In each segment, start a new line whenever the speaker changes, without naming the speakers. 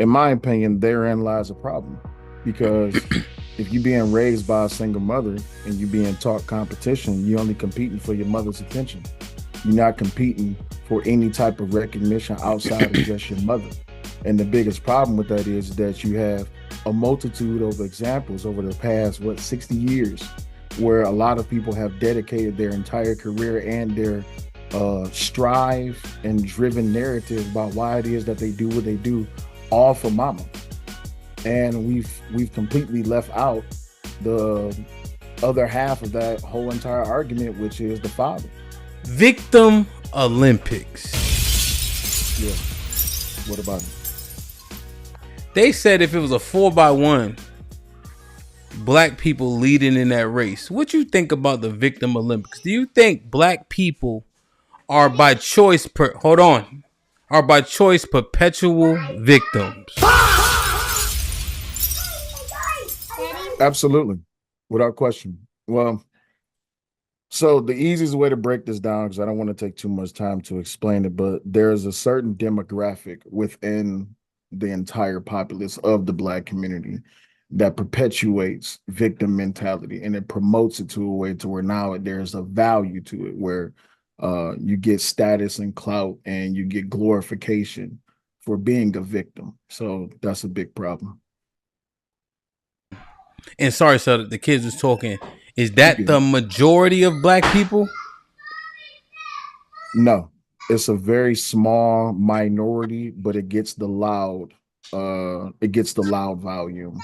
in my opinion, therein lies a problem. Because if you're being raised by a single mother and you're being taught competition, you're only competing for your mother's attention. You're not competing for any type of recognition outside of just your mother. And the biggest problem with that is that you have a multitude of examples over the past, 60 years, where a lot of people have dedicated their entire career and their strive and driven narrative about why it is that they do what they do, all for mama. And we've completely left out the other half of that whole entire argument, which is the father.
Victim Olympics.
Yeah. What about it?
They said if it was a 4x1, black people leading in that race. What you think about the Victim Olympics? Do you think black people are by choice are by choice perpetual victims?
Absolutely, without question. Well, so the easiest way to break this down, because I don't want to take too much time to explain it, but there's a certain demographic within the entire populace of the black community that perpetuates victim mentality, and it promotes it to a way to where now there's a value to it, where you get status and clout and you get glorification for being a victim. So that's a big problem.
And sorry, so the kids was talking. Is
You
that
get
the majority of black people?
No, it's a very small minority, but it gets the loud volume.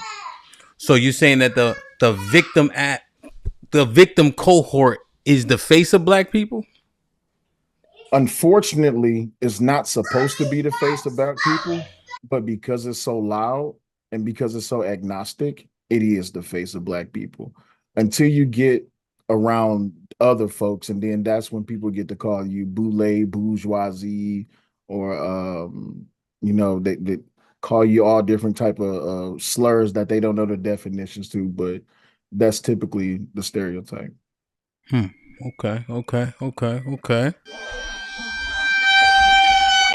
So you're saying that the victim cohort is the face of black people?
Unfortunately, it's not supposed to be the face of black people, but because it's so loud and because it's so agnostic, it is the face of black people. Until you get around other folks, and then that's when people get to call you boule, bourgeoisie, or they call you all different type of slurs that they don't know the definitions to, but that's typically the stereotype.
Hmm. Okay.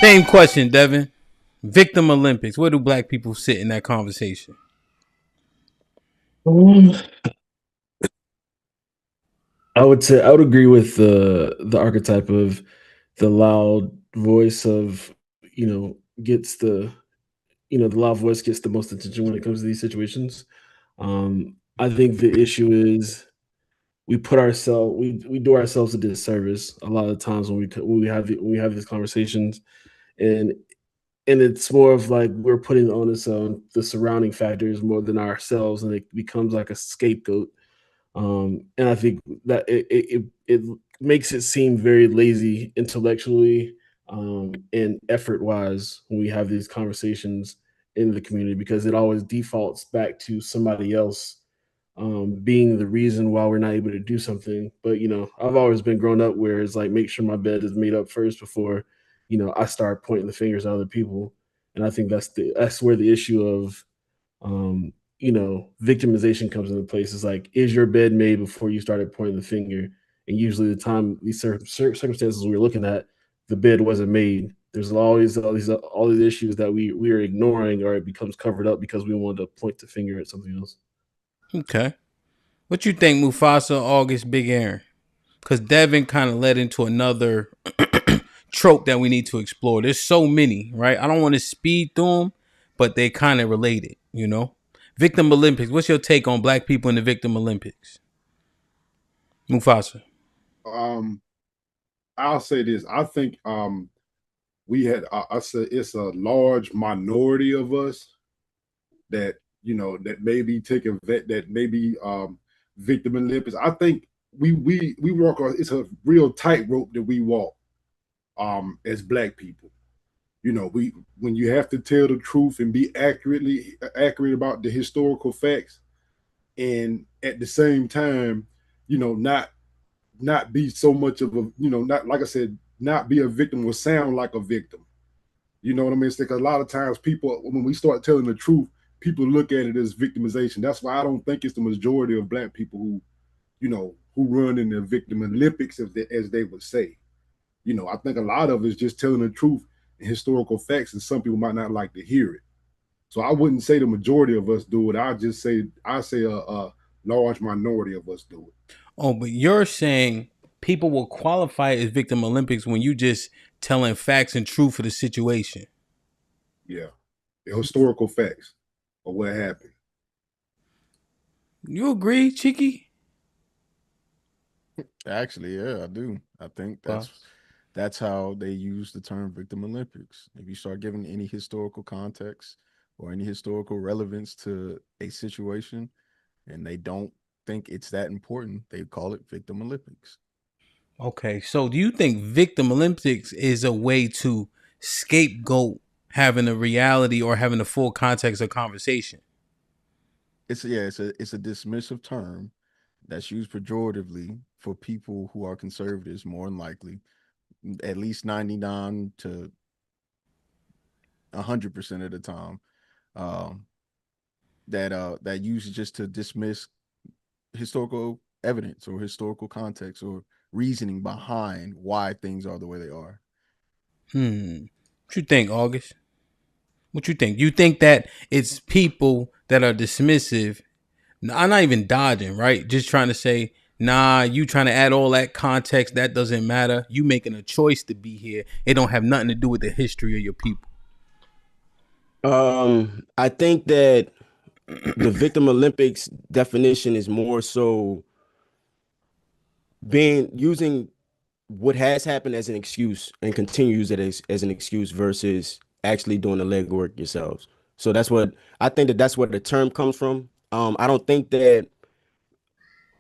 Same question, Devin. Victim Olympics. Where do black people sit in that conversation?
Um, I would say I would agree with the archetype of the loud voice of gets the loud voice gets the most attention when it comes to these situations. I think the issue is we do ourselves a disservice a lot of times when we have these conversations, and it's more of like we're putting the onus on the surrounding factors more than ourselves, and it becomes like a scapegoat. And I think that it makes it seem very lazy intellectually, and effort wise when we have these conversations in the community, because it always defaults back to somebody else being the reason why we're not able to do something. But I've always been grown up where it's like make sure my bed is made up first before I start pointing the fingers at other people. And I think that's where the issue of victimization comes into place. Is like, is your bed made before you started pointing the finger? And usually, the time these circumstances we're looking at, the bed wasn't made. There's always all these issues that we are ignoring, or it becomes covered up because we want to point the finger at something else.
Okay. What you think, Mufasa, August, Big Aaron? Because Devin kind of led into another trope that we need to explore. There's so many, right? I don't want to speed through them, but they kind of related, Victim Olympics. What's your take on black people in the Victim Olympics? Mufasa.
Um, I'll say this. I think we had. I said it's a large minority of us that that may be taking that may be victim Olympics. I think we walk on. It's a real tightrope that we walk as black people. We when you have to tell the truth and be accurate about the historical facts, and at the same time, not be so much of a not like I said, not be a victim or sound like a victim. You know what I mean? Because a lot of times people, when we start telling the truth, people look at it as victimization. That's why I don't think it's the majority of black people who run in the victim Olympics, as they would say. I think a lot of it is just telling the truth and historical facts, and some people might not like to hear it. So I wouldn't say the majority of us do it. I say a large minority of us do it.
Oh, but you're saying people will qualify as victim Olympics when you just telling facts and truth of the situation.
Yeah, the historical facts of what happened.
You agree, Cheeky?
Actually, yeah, I do. I think that's how they use the term victim Olympics. If you start giving any historical context or any historical relevance to a situation and they don't think it's that important, they call it victim Olympics.
Okay, so do you think victim Olympics is a way to scapegoat having a reality or having a full context of conversation?
It's a dismissive term that's used pejoratively for people who are conservatives, more than likely, at least 99 to 100% of the time. Um, that uses just to dismiss historical evidence or historical context or reasoning behind why things are the way they are.
What you think, August? What you think? You think that it's people that are dismissive? I'm not even dodging, right? Just trying to say, nah, you trying to add all that context, that doesn't matter. You making a choice to be here. It don't have nothing to do with the history of your people.
I think that the victim Olympics definition is more so using what has happened as an excuse and continue to use it as an excuse versus actually doing the legwork yourselves. So I think that's where the term comes from. I don't think that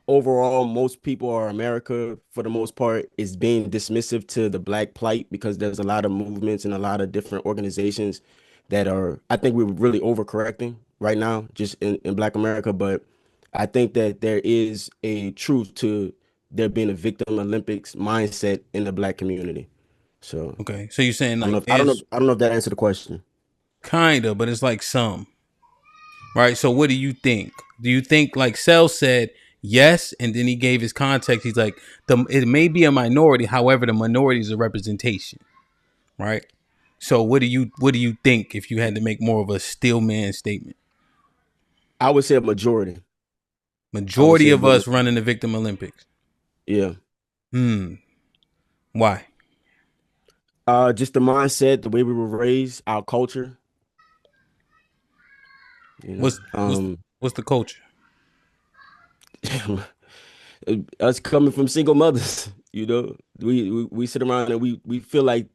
overall most people or America for the most part is being dismissive to the black plight, because there's a lot of movements and a lot of different organizations that are, I think we're really overcorrecting right now just in black America. But I think that there is a truth to there being a victim Olympics mindset in the black community. So
Okay, so you're saying
I don't know
like
if, I don't know
there's
I don't know if that answered the question.
kinda, but it's like some, right? So what do you think? Do you think like Cell said yes, and then he gave his context? He's like, it may be a minority, however, the minority is a representation, right? So what do you think if you had to make more of a steel man statement?
I would say a majority. I would
Majority
say
of
more than
us running the victim Olympics.
yeah.
Why?
Just the mindset, the way we were raised, our culture. You know,
What's what's the culture?
us coming from single mothers, you know, we sit around and we feel like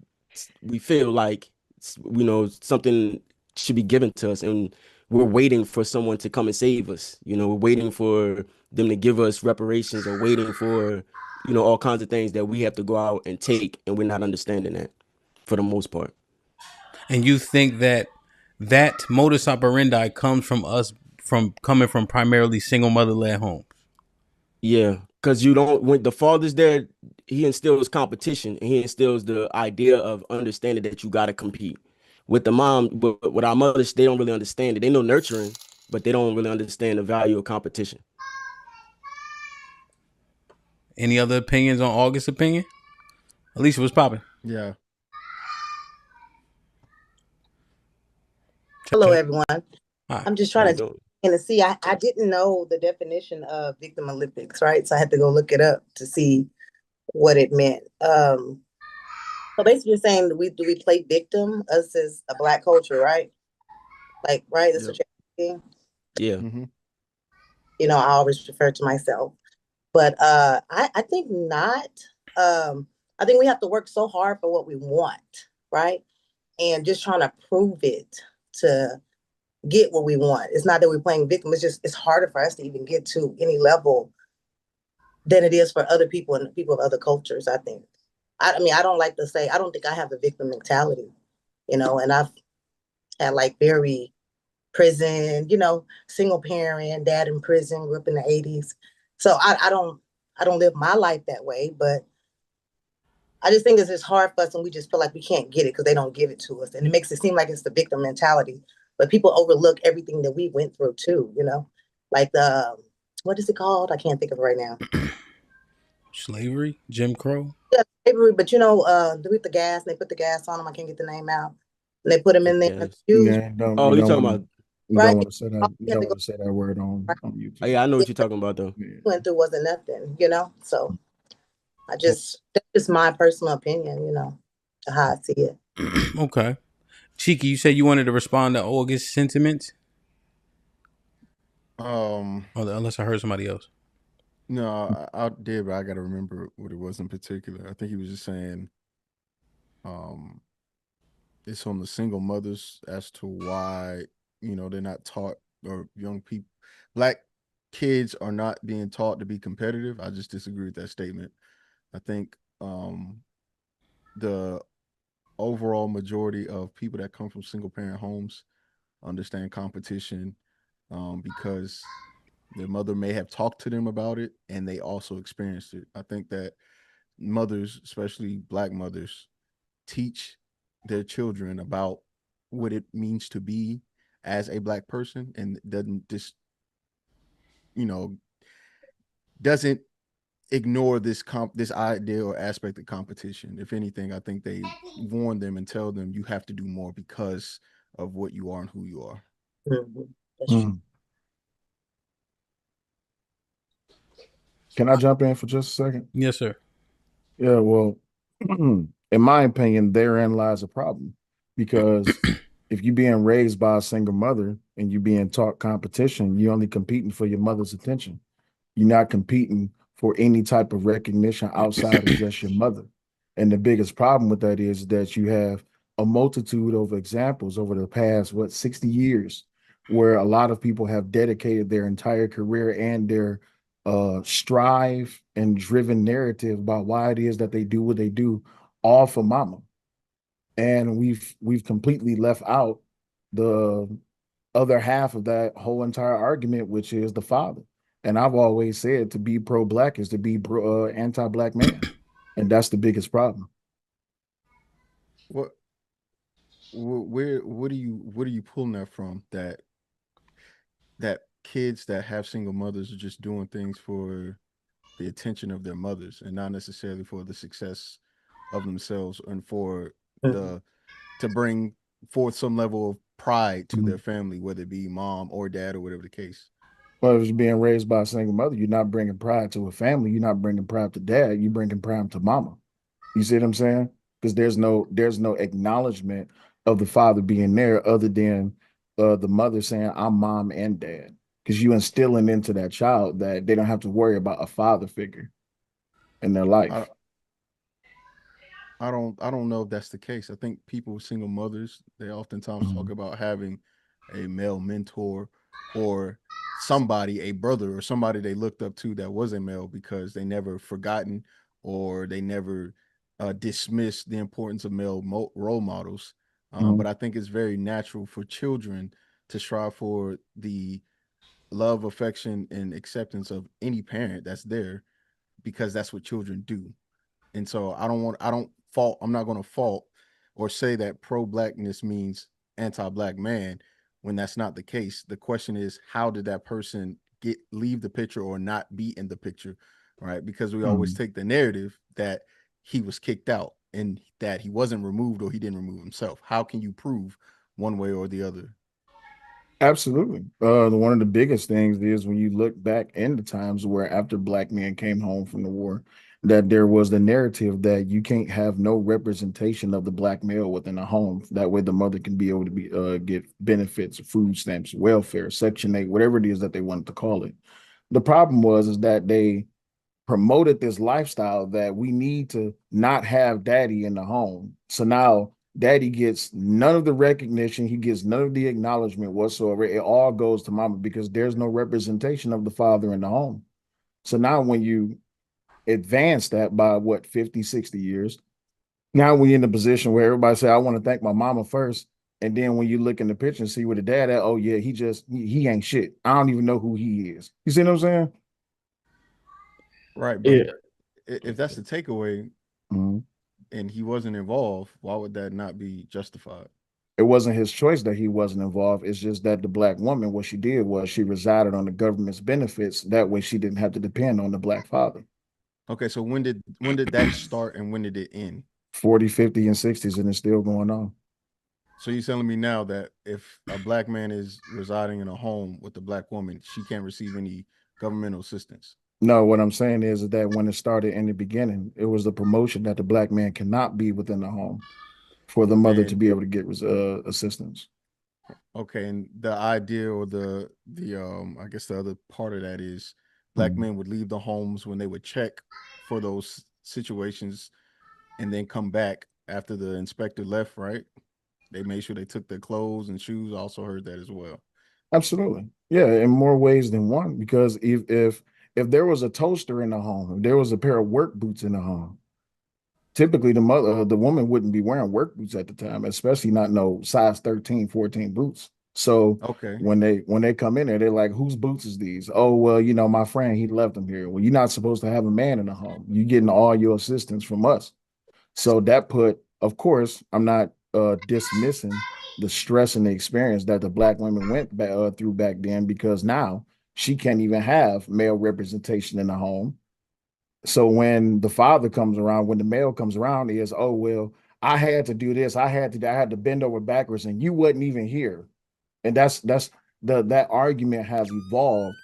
something should be given to us, and we're waiting for someone to come and save us. You know, we're waiting for them to give us reparations, or waiting for all kinds of things that we have to go out and take, and we're not understanding that for the most part.
And you think that modus operandi comes from us from coming from primarily single mother led homes?
Yeah, because when the father's there, he instills competition, and he instills the idea of understanding that you got to compete. With the mom, with our mothers, they don't really understand it. They know nurturing, but they don't really understand the value of competition.
Any other opinions on August's opinion? Alicia, what's popping?
Yeah.
Hello, everyone.
Hi.
I'm just
How you
trying
doing?
to see. I didn't know the definition of victim Olympics, right? So I had to go look it up to see what it meant. So basically, you're saying that do we play victim? Us as a black culture, right? Like, right? That's what you're asking.
Yeah.
Mm-hmm.
You know, I always refer to myself, but I think not. I think we have to work so hard for what we want, right? And just trying to prove it to get what we want. It's not that we're playing victim. It's harder for us to even get to any level than it is for other people and people of other cultures, I think. I mean, I don't like to say, I don't think I have the victim mentality, and I've had like very prison, single parent, dad in prison, grew up in the 80s. So I don't live my life that way, but I just think it's just hard for us, and we just feel like we can't get it because they don't give it to us. And it makes it seem like it's the victim mentality. But people overlook everything that we went through too, like what is it called? I can't think of it right now.
Slavery, Jim Crow.
Yeah, slavery, but with the gas, they put the gas on them. I can't get the name out. and they put him in there
Yes.
confused.
Yeah, don't
Oh,
you
you
don't
talking
want
about?
to you
Right?
don't want to say that
All
you
he had
don't
to
want
go
to say that word
right.
on
Oh,
YouTube.
yeah, I know
Yeah,
what you're talking about though.
Yeah.
went through wasn't nothing, you know. So
And
that's just my personal opinion, you know, how I see it.
Okay. Cheeky, you said you wanted to respond to August sentiments?
Um,
Unless I heard somebody else.
no, I did, but I got to remember what it was in particular. I think he was just saying, um, it's on the single mothers as to why they're not taught, or young people, black kids are not being taught to be competitive. I just disagree with that statement. I think the overall majority of people that come from single parent homes understand competition, because their mother may have talked to them about it and they also experienced it. I think that mothers, especially black mothers, teach their children about what it means to be as a black person, and doesn't just you know doesn't ignore this idea or aspect of competition. If anything, I think they warn them and tell them you have to do more because of what you are and who you are.
Mm-hmm. That's true.
Can I jump in for just a second?
Yes, sir.
Yeah, well, in my opinion, therein lies a problem because if you're being raised by a single mother and you're being taught competition, you're only competing for your mother's attention. You're not competing for any type of recognition outside of just your mother. And the biggest problem with that is that you have a multitude of examples over the past, 60 years, where a lot of people have dedicated their entire career and their strive and driven narrative about why it is that they do what they do, all for mama. And we've completely left out the other half of that whole entire argument, which is the father. And I've always said to be pro-black is to be anti-black man, and that's the biggest problem.
What what are you pulling that from? That kids that have single mothers are just doing things for the attention of their mothers and not necessarily for the success of themselves, and for
Mm-hmm.
the to bring forth some level of pride to their
Mhm.
family, whether it be mom or dad or whatever the case.
Well, if you're being raised by a single mother, you're not bringing pride to a family. You're not bringing pride to dad. You're bringing pride to mama. You see what I'm saying? Because there's no acknowledgement of the father being there other than the mother saying, I'm mom and dad. Because you instilling into that child that they don't have to worry about a father figure in their
I
life.
I don't know if that's the case. I think people with single mothers, they oftentimes talk
Mhm.
about having a male mentor, or somebody, a brother or somebody they looked up to that was a male, because they never forgotten, or they never dismissed the importance of male role models. But
Mhm.
I think it's very natural for children to strive for the love, affection, and acceptance of any parent that's there, because that's what children do. And so I'm not going to fault or say that pro-blackness means anti-black man, when that's not the case. The question is, how did that person leave the picture or not be in the picture, right? Because we always
Mhm.
take the narrative that he was kicked out and that he wasn't removed or he didn't remove himself. How can you prove one way or the other?
Absolutely. One of the biggest things is when you look back in the times where after black men came home from the war, that there was the narrative that you can't have no representation of the black male within a home. That way the mother can be able to be get benefits, food stamps, welfare, Section 8, whatever it is that they wanted to call it. The problem was is that they promoted this lifestyle that we need to not have daddy in the home. So now daddy gets none of the recognition, he gets none of the acknowledgement whatsoever. It all goes to mama because there's no representation of the father in the home. So now when you advance that by 50, 60 years, now we're in a position where everybody say, I want to thank my mama first. And then when you look in the picture and see where the dad at, oh yeah, he ain't shit. I don't even know who he is. You see what I'm saying?
Right. But
Yeah.
if that's the takeaway
Mhm.
and he wasn't involved, why would that not be justified?
It wasn't his choice that he wasn't involved. It's just that the black woman, what she did was she resided on the government's benefits. That way she didn't have to depend on the black father.
Okay, so when did that start and when did it end?
40, 50, and 60s, and it's still going on.
So you're telling me now that if a black man is residing in a home with a black woman, she can't receive any governmental assistance?
No, what I'm saying is that when it started in the beginning, it was the promotion that the black man cannot be within the home for the mother to
And
be able to get assistance.
okay, and the idea or the I guess the other part of that is black
Mhm.
men would leave the homes when they would check for those situations and then come back after the inspector left, right? They made sure they took their clothes and shoes. I also heard that as well.
Absolutely. Yeah, in more ways than one. Because if there was a toaster in the home, if there was a pair of work boots in the home, typically the woman wouldn't be wearing work boots at the time, especially not no size 13, 14 boots. So
Okay.
when they come in there, they're like, whose boots is these? Oh, well, my friend, he left them here. Well, you're not supposed to have a man in the home. You're getting all your assistance from us. So that put, of course, I'm not dismissing the stress and the experience that the black women went through back then, because now she can't even have male representation in the home. So when the father comes around, when the male comes around, is, oh well, I had to do this, I had to bend over backwards, and you wasn't even here. And that's that argument has evolved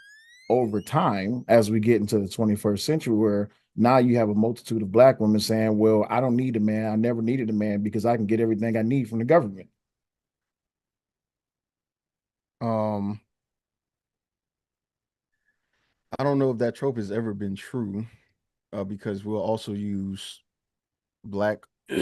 over time as we get into the 21st century, where now you have a multitude of black women saying, well, I don't need a man, I never needed a man because I can get everything I need from the government.
Um, I don't know if that trope has ever been true, because we'll also use black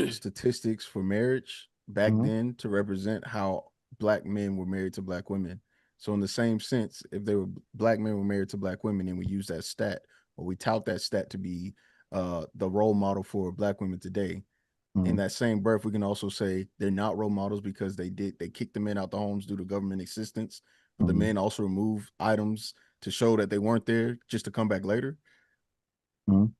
statistics for marriage back
Mhm.
then to represent how black men were married to black women. So in the same sense, if they were black men were married to black women and we use that stat or we tout that stat to be the role model for black women today, in
Mhm.
that same breath, we can also say they're not role models because they kicked the men out the homes due to government assistance, but the
Mhm.
men also removed items to show that they weren't there just to come back later.
Mhm.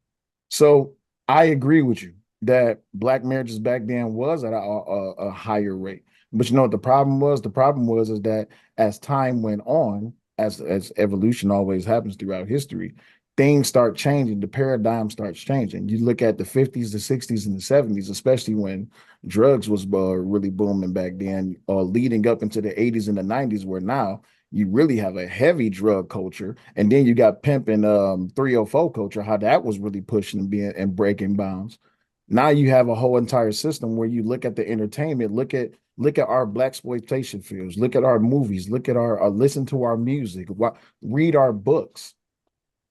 So I agree with you that black marriages back then was at a higher rate. But you know what the problem was? The problem was is that as time went on, as evolution always happens throughout history, things start changing. The paradigm starts changing. You look at the 50s, the 60s, and the 70s, especially when drugs was really booming back then, leading up into the 80s and the 90s, where now you really have a heavy drug culture, and then you got pimp and 304 culture, how that was really pushing and being and breaking bounds. Now you have a whole entire system where you look at the entertainment, look at our black exploitation films, look at our movies, look at our listen to our music, read our books.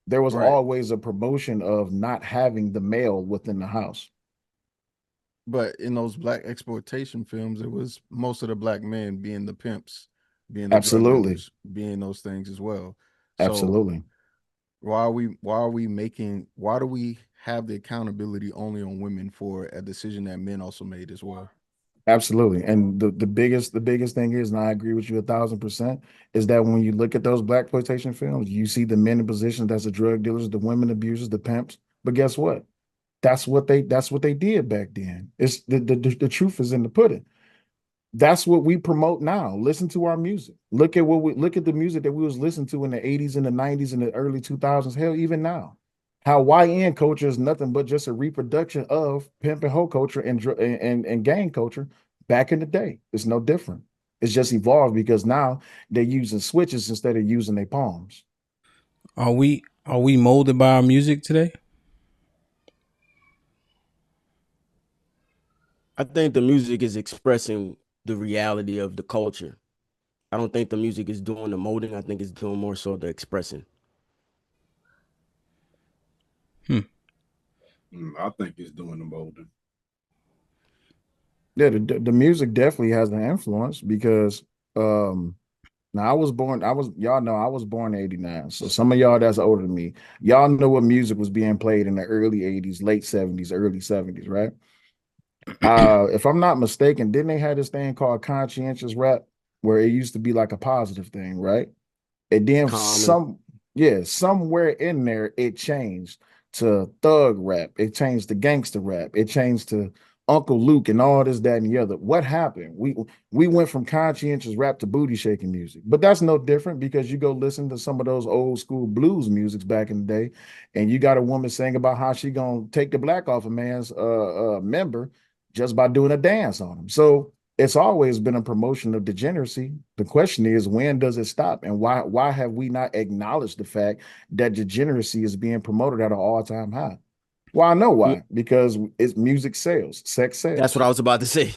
There was
Right.
always a promotion of not having the male within the house.
But in those black exploitation films, it was most of the black men being the pimps, being the drug
Absolutely.
dealers, being those things as well. So
Absolutely.
why do we have the accountability only on women for a decision that men also made as well?
Absolutely. And the biggest thing is, and I agree with you 1,000%, is that when you look at those black exploitation films, you see the men in positions as the drug dealers, the women abusers, the pimps. But guess what? That's what they did back then. It's the truth is in the pudding. That's what we promote now. Listen to our music. Look at the music that we was listening to in the 80s and the 90s and the early 2000s. Hell, even now. How YN culture is nothing but just a reproduction of pimp and hoe culture and gang culture back in the day. It's no different. It's just evolved because now they're using switches instead of using their palms.
Are we molded by our music today?
I think the music is expressing the reality of the culture. I don't think the music is doing the molding. I think it's doing more so the expressing.
Hmm.
I think it's doing the molding.
Yeah, the music definitely has an influence because um now y'all know I was born in 89. So some of y'all that's older than me, y'all know what music was being played in the early 80s, late 70s, early 70s, right? If I'm not mistaken, didn't they have this thing called conscientious rap where it used to be like a positive thing, right? And then
Common.
somewhere in there it changed to thug rap. It changed to gangster rap. It changed to Uncle Luke and all this, that, and the other. What happened? We went from conscientious rap to booty shaking music. But that's no different because you go listen to some of those old school blues musics back in the day, and you got a woman saying about how she gonna take the black off a man's member just by doing a dance on him. So it's always been a promotion of degeneracy. The question is, when does it stop, and why have we not acknowledged the fact that degeneracy is being promoted at an all-time high? Well, I know why, because it's music sales, sex sales.
That's what I was about to say.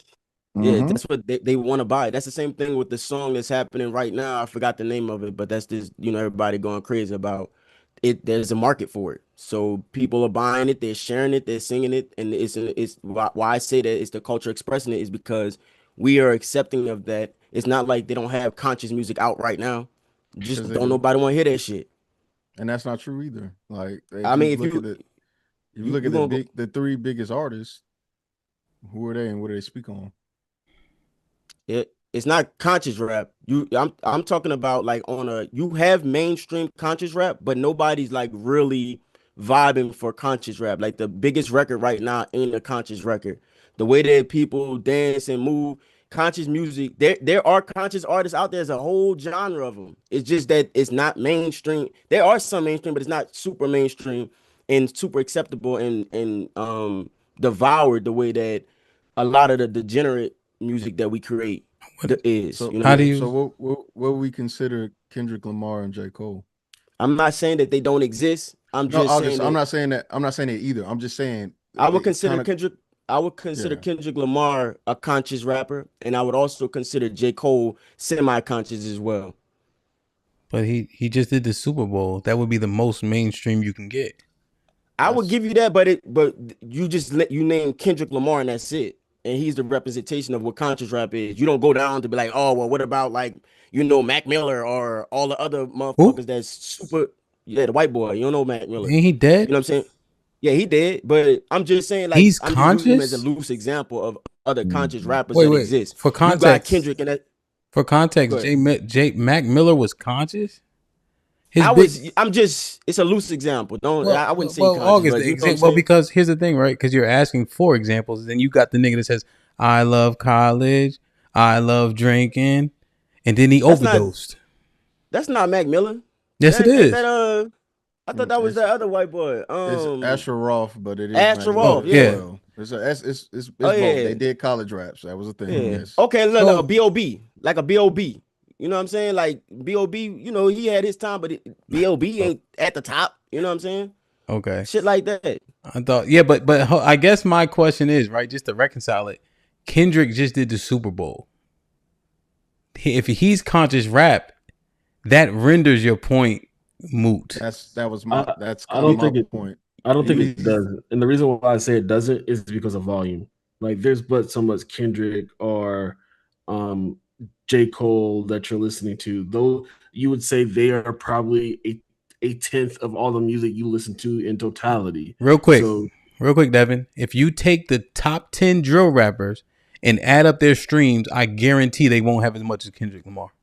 Yeah,
Mhm.
that's what they want to buy. That's the same thing with the song that's happening right now. I forgot the name of it, but that's just, everybody going crazy about it. There's a market for it. So people are buying it, they're sharing it, they're singing it. And it's why I say that it's the culture expressing it is because we are accepting of that. It's not like they don't have conscious music out right now. Just
'Cause they
don't
do.
nobody want to hear that shit.
And that's not true either. Like
I mean, if
look
you
at it, if you
you,
look
you
at
gonna go,
the three biggest artists, who are they and what do they speak on?
it's not conscious rap. I'm talking about like you have mainstream conscious rap, but nobody's like really vibing for conscious rap. Like the biggest record right now ain't a conscious record. The way that people dance and move, conscious music, there are conscious artists out there. There's a whole genre of them. It's just that it's not mainstream. There are some mainstream, but it's not super mainstream and super acceptable and devoured the way that a lot of the degenerate music that we create is.
So
You know what
How
I
do
mean?
you?
so what we consider Kendrick Lamar and J. Cole?
I'm not saying that they don't exist. I'm
No,
just saying
I'm
that
not saying that. I'm not saying it either. I'm just saying
I would
it's
consider
kind of
Kendrick. I would consider
yeah.
Kendrick Lamar a conscious rapper, and I would also consider J. Cole semi-conscious as well.
But he just did the Super Bowl. That would be the most mainstream you can get.
I would
That's
give you that, but you just you name Kendrick Lamar and that's it. And he's the representation of what conscious rap is. You don't go down to be like, oh well, what about like Mac Miller or all the other
Who?
motherfuckers that's super. Yeah, the white boy. You don't know Mac Miller.
Ain't he
You
dead?
know what I'm saying? Yeah, he did. But I'm just saying, like,
He's
I'm just using him as a
conscious.
loose example of other conscious
Mhm.
rappers
Wait,
that
wait.
exist.
For
You got
context,
Kendrick and that.
for context,
Good.
J. Mac Miller was conscious. His big.
I'm just. It's a loose example. Don't. I wouldn't say
Well,
conscious,
August,
but
the
you know what I'm
example. Well,
saying.
because here's the thing, right? Because you're asking for examples, then you got the nigga that says, "I love college, I love drinking," and then he
That's not.
overdosed.
That's not Mac Miller.
Yes, it
That ain't
is.
that. I thought that was
it's
that other white boy.
Asher Roth, but it is Mac
Asher
Miller
Roth.
Oh
as
Yeah.
yeah.
well. It's
Oh
both. They
yeah.
did college raps. That was a thing.
Yeah.
Yes.
Okay. Look, like a
So
B.O.B. Like a B.O.B. You know what I'm saying? Like B.O.B. He had his time, but B.O.B. ain't at the top. You know what I'm saying?
okay,
Shit like that.
I thought yeah, but I guess my question is right, just to reconcile it. Kendrick just did the Super Bowl. If he's conscious rap, that renders your point moot.
That's
I
kind of
don't
my
think it.
point.
I don't think it
He's
does. And the reason why I say it doesn't is because of volume. Like there's but so much Kendrick or um J. Cole that you're listening to. Though you would say they are probably a tenth of all the music you listen to in totality.
Real quick,
So
Devin. If you take the top 10 drill rappers and add up their streams, I guarantee they won't have as much as Kendrick Lamar.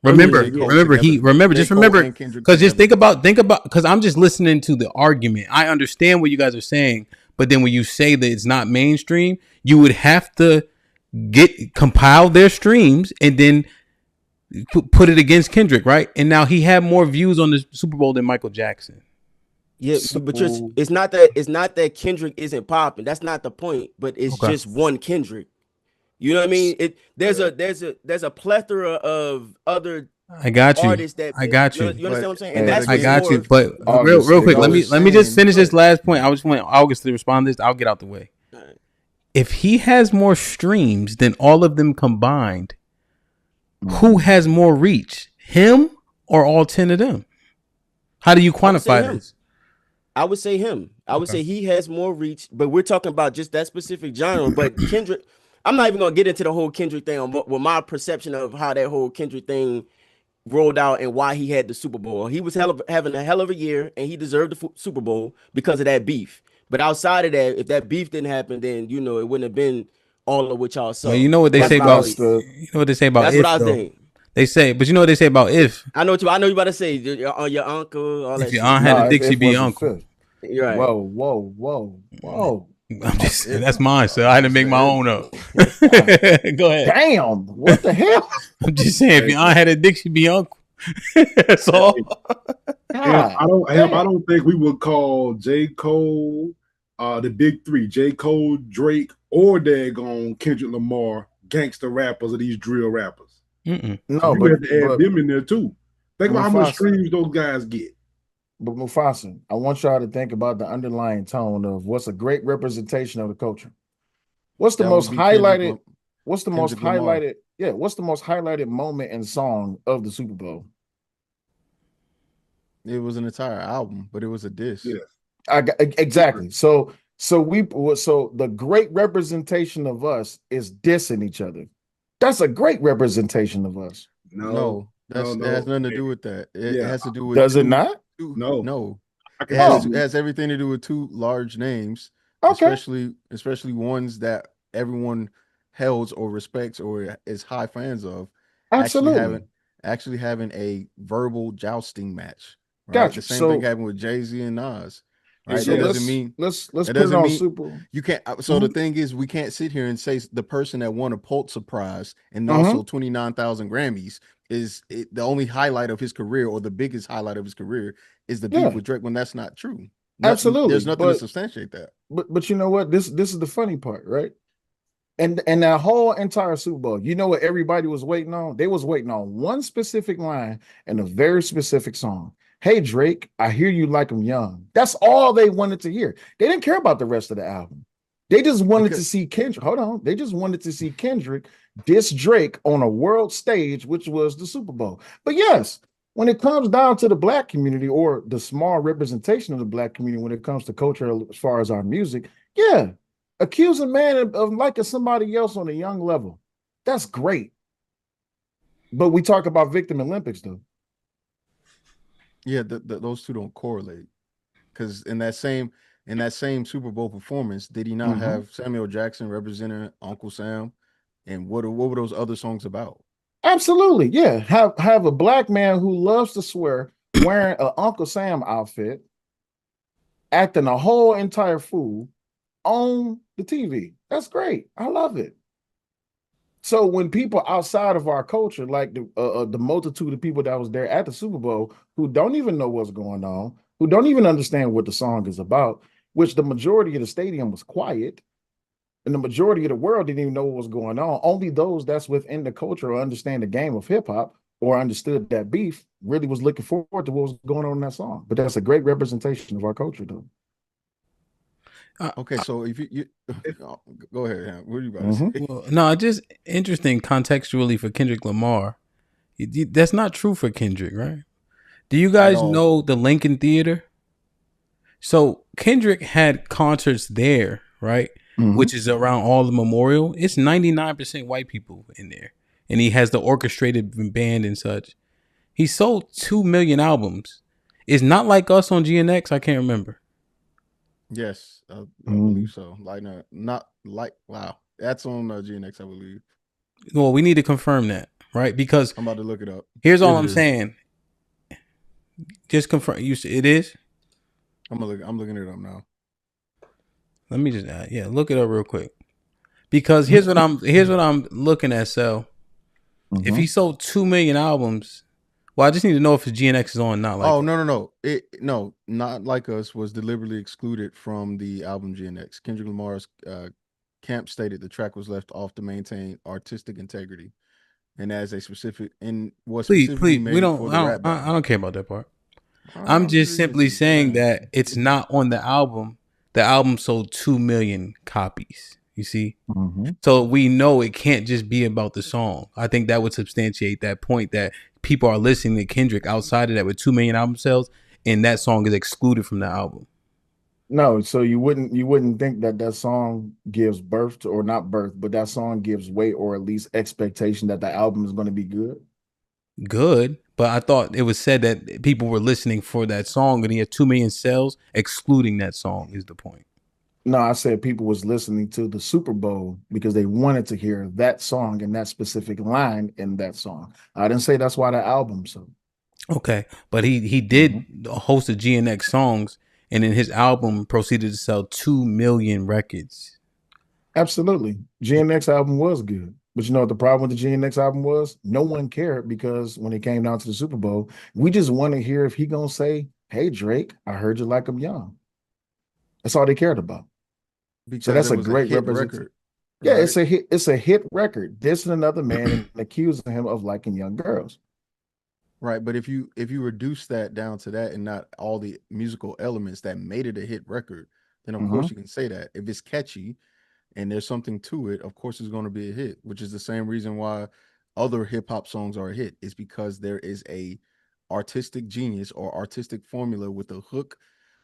Remember,
J. Cole
remember,
together. J.
just
Cole
remember,
and Kendrick
because just
together.
think about, because I'm just listening to the argument. I understand what you guys are saying, but then when you say that it's not mainstream, you would have to compile their streams and then put it against Kendrick, right? And now he had more views on the Super Bowl than Michael Jackson.
Yeah,
So
but it's not that Kendrick isn't popping. That's not the point. But it's
Okay.
just one Kendrick. You know what I mean? There's a plethora of other
I got you.
artists that
I got you.
You understand what I'm saying?
Hey,
And that's
I
what's
got you.
more.
But
August,
real quick,
it
let
goes-
me just finish this
Good.
last point. I just want August to respond to this. I'll get out the way.
Alright.
If he has more streams than all of them combined, who has more reach? Him or all 10 of them? How do you quantify
him.
this?
I would say him. I would say he has more reach, but we're talking about just that specific genre. But Kendrick, I'm not even gonna get into the whole Kendrick thing with my perception of how that whole Kendrick thing rolled out and why he had the Super Bowl. He was having a hell of a year, and he deserved the Super Bowl because of that beef. But outside of that, if that beef didn't happen, then it wouldn't have been all of what y'all saw.
Well, you know what they
That's
say
what I
about
was-
you know what they say about
That's
if
what I was
though.
thinking.
They say, but you know what they say about if
I know you about to say your uncle, all that
if your
shit.
aunt had
Nah,
a dick, she'd be
was
your
a
uncle.
fifth.
You're right.
Whoa.
I'm just that's mine, so I had to make my own up. Go ahead.
Damn, what the hell?
I'm just saying, if your aunt had a dick, she'd be your uncle. That's all.
I don't think we would call J. Cole the big three, J. Cole, Drake, or daggone Kendrick Lamar, gangster rappers, or these drill rappers.
Mm-mm.
So
No,
you have to add them in there too. Think about how much
Mufasa,
streams those guys get.
but Mufasa, I want y'all to think about the underlying tone of what's a great representation of the culture. What's the
That
most
would be Kendrick,
highlighted? What's the most
Kendrick Lamar.
highlighted? Yeah, what's the most highlighted moment and song of the Super Bowl?
It was an entire album, but it was a diss.
Yeah.
Exactly. So the great representation of us is dissing each other. That's a great representation of us.
No, it has nothing to do with that. It has to do with
Does it not?
no.
I
It
can
has everything to do with two large names,
Okay.
especially ones that everyone holds or respects or is high fans of.
Absolutely.
Actually having a verbal jousting match, right?
Gotcha.
The same thing happened with Jay-Z and Nas, right?
So
That doesn't mean
let's
that
put it
doesn't
on
mean
Super.
you can't. So the thing is, we can't sit here and say the person that won a Pulitzer Prize and
Mhm.
also 29,000 Grammys the only highlight of his career or the biggest highlight of his career is the beef
Yeah.
with Drake when that's not true.
Absolutely.
There's nothing to substantiate that.
But you know what? This is the funny part, right? And that whole entire Super Bowl, you know what everybody was waiting on? They was waiting on one specific line and a very specific song. Hey Drake, I hear you like I'm young. That's all they wanted to hear. They didn't care about the rest of the album. They just wanted to see Kendrick. Hold on. They just wanted to see Kendrick diss Drake on a world stage, which was the Super Bowl. But yes, when it comes down to the black community or the small representation of the black community when it comes to culture as far as our music, yeah, accuse a man of liking somebody else on a young level. That's great. But we talk about victim Olympics, though.
Yeah, those two don't correlate because in that same Super Bowl performance, did he not have Samuel Jackson representing Uncle Sam? And what were those other songs about?
Absolutely, yeah. Have a black man who loves to swear wearing an Uncle Sam outfit, acting a whole entire fool on the TV. That's great. I love it. So when people outside of our culture, like the multitude of people that was there at the Super Bowl, who don't even know what's going on, who don't even understand what the song is about, which the majority of the stadium was quiet, and the majority of the world didn't even know what was going on. Only those that's within the culture or understand the game of hip hop or understood that beef really was looking forward to what was going on in that song. But that's a great representation of our culture, though.
Okay, so if you go ahead, Ham. What are you about to say?
Well, no, just interesting contextually for Kendrick Lamar. That's not true for Kendrick, right? Do you guys know the Lincoln Theater? So Kendrick had concerts there, right? Which is around all the memorial. It's 99% white people in there. And he has the orchestrated band and such. He sold 2 million albums. It's not like us on GNX. I can't remember.
Yes, I believe so. Like not like wow. That's on GNX, I believe.
Well, we need to confirm that, right? Because
I'm about to look it up.
Here's all I'm saying. Just confirm. It is.
I'm looking it up now.
Let me just look it up real quick. Because here's what I'm looking at. So, if he sold 2 million albums, well, I just need to know if his GNX is on. Not like
no, Not Like Us was deliberately excluded from the album GNX. Kendrick Lamar's camp stated the track was left off to maintain artistic integrity, and as a specific specifically made
we don't.
for the rap battle.
I don't care about that part. I'm just simply saying that it's not on the album. The album sold 2 million copies. You see? So we know it can't just be about the song. I think that would substantiate that point that people are listening to Kendrick outside of that with 2 million album sales, and that song is excluded from the album.
No, so you wouldn't think that song gives birth to, or not birth, but that song gives weight or at least expectation that the album is going to be good.
Good, but I thought it was said that people were listening for that song, and he had 2 million sales, excluding that song. Is the point?
No, I said people was listening to the Super Bowl because they wanted to hear that song and that specific line in that song. I didn't say that's why the album sold.
Okay, but he did a host of GNX songs, and then his album proceeded to sell 2 million records.
Absolutely, GNX album was good. But you know what the problem with the GNX album was? No one cared because when it came down to the Super Bowl, we just want to hear if he gonna say, "Hey Drake, I heard you like I'm young." That's all they cared about.
Because
So that's
it
a
was a
great
hit
representation.
record,
Yeah,
right?
it's a hit record. Dissing another man and accusing him of liking young girls.
Right, but if you reduce that down to that and not all the musical elements that made it a hit record, then of course you can say that. If it's catchy and there's something to it, of course it's going to be a hit, which is the same reason why other hip hop songs are a hit. Is because there is a artistic genius or artistic formula with the hook,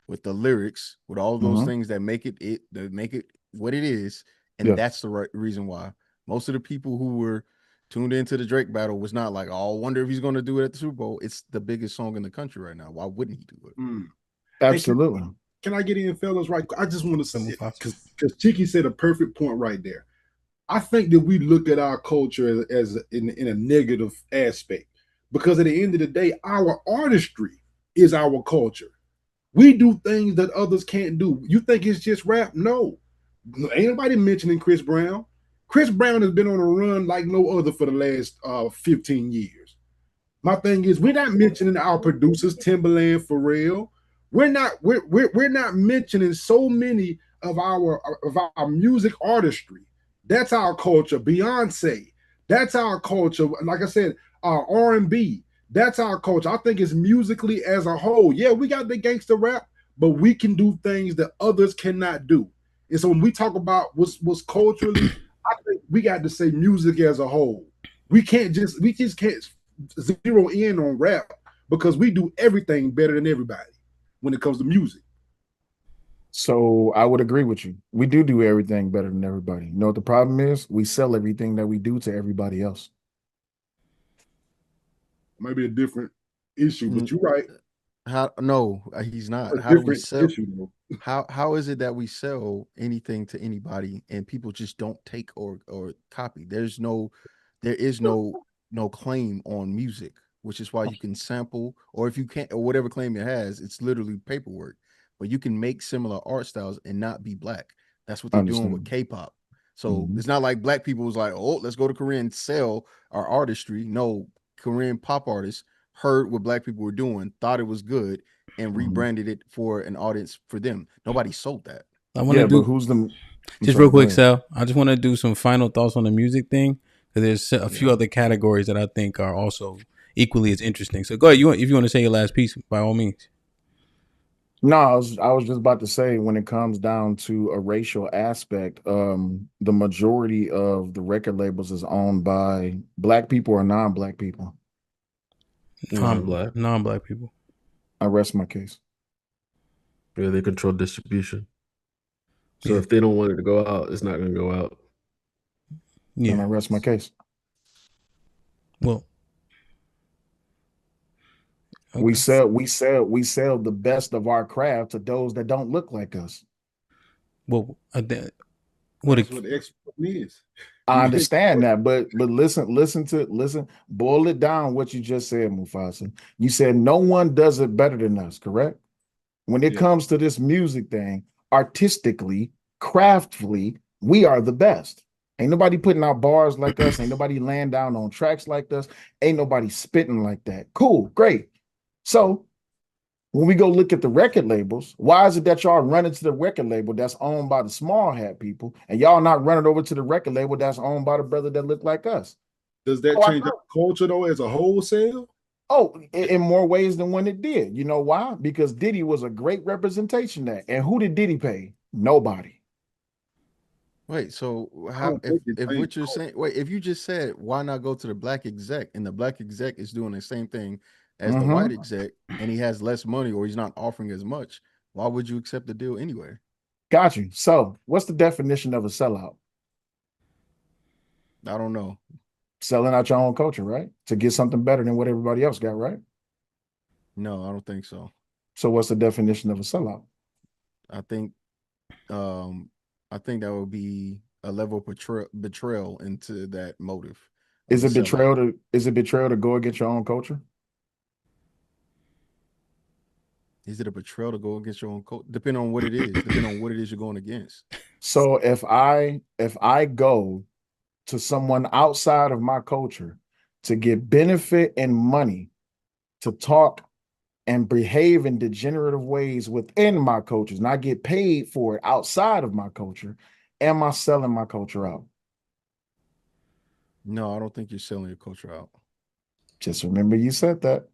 with the lyrics, with all of those things that make it what it is, and that's the right reason why most of the people who were tuned into the Drake battle was not like, oh, I wonder if he's going to do it at the Super Bowl. It's the biggest song in the country right now. Why wouldn't he do it?
Absolutely.
Hey, can I get in, fellas? Right, I just want to say, because Chicky said a perfect point right there. I think that we look at our culture as in a negative aspect, because at the end of the day, our artistry is our culture. We do things that others can't do. You think it's just rap? No. Ain't nobody mentioning Chris Brown. Chris Brown has been on a run like no other for the last 15 years. My thing is, we're not mentioning our producers, Timberland, Pharrell. We're not mentioning so many of our music artistry. That's our culture. Beyonce, that's our culture. Like I said, R&B, that's our culture. I think it's musically as a whole. Yeah, we got the gangster rap, but we can do things that others cannot do. And so when we talk about what's culturally, I think we got to say music as a whole. We just can't zero in on rap, because we do everything better than everybody when it comes to music.
So I would agree with you. We do everything better than everybody. You know what the problem is? We sell everything that we do to everybody else.
Maybe a different issue, but you're right.
How no, he's not.
A
How do we
different
sell?
issue, though.
How is it that we sell anything to anybody and people just don't take or copy? There is no claim on music, which is why you can sample, or if you can't, or whatever claim it has, it's literally paperwork. But you can make similar art styles and not be black. That's what they're doing with K-pop. So it's not like black people was like, oh, let's go to Korea and sell our artistry. No, Korean pop artists heard what black people were doing, thought it was good, and rebranded it for an audience for them. Nobody sold that.
I want to do.
But who's the?
Just real quick, Sal. I just want to do some final thoughts on the music thing, because there's a few other categories that I think are also equally as interesting. So go ahead. If you want to say your last piece, by all means.
No, I was just about to say, when it comes down to a racial aspect, the majority of the record labels is owned by black people or non-black people.
Non-black people.
I rest my case.
Yeah, they control distribution. So if they don't want it to go out, it's not going to go out.
Yeah, and I rest my case.
Well,
okay. We sell the best of our craft to those that don't look like us.
Well,
that's what expert is.
I understand that, but listen, boil it down what you just said, Mufasa. You said no one does it better than us, correct? When it comes to this music thing, artistically, craftfully, we are the best. Ain't nobody putting out bars like us. Ain't nobody laying down on tracks like us. Ain't nobody spitting like that. Cool, great. So when we go look at the record labels, why is it that y'all running to the record label that's owned by the small hat people, and y'all not running over to the record label that's owned by the brother that look like us?
Does that change the culture though as a wholesale?
Oh, in more ways than one it did. You know why? Because Diddy was a great representation of that. And who did Diddy pay? Nobody.
Wait, so how if what you're saying, if you just said why not go to the black exec, and the black exec is doing the same thing as the white exec, and he has less money or he's not offering as much, why would you accept the deal anyway?
Got you. So what's the definition of a sellout?
I don't know.
Selling out your own culture, right? To get something better than what everybody else got, right?
No, I don't think so.
So what's the definition of a sellout?
I think that would be a level of betrayal into that motive.
Is it betrayal to go against your own culture?
Is it a betrayal to go against your own culture? Depending on what it is, depending on what it is you're going against.
So if I go to someone outside of my culture to get benefit and money to talk and behave in degenerative ways within my cultures, and I get paid for it outside of my culture, am I selling my culture out?
No, I don't think you're selling your culture out.
Just remember you said that.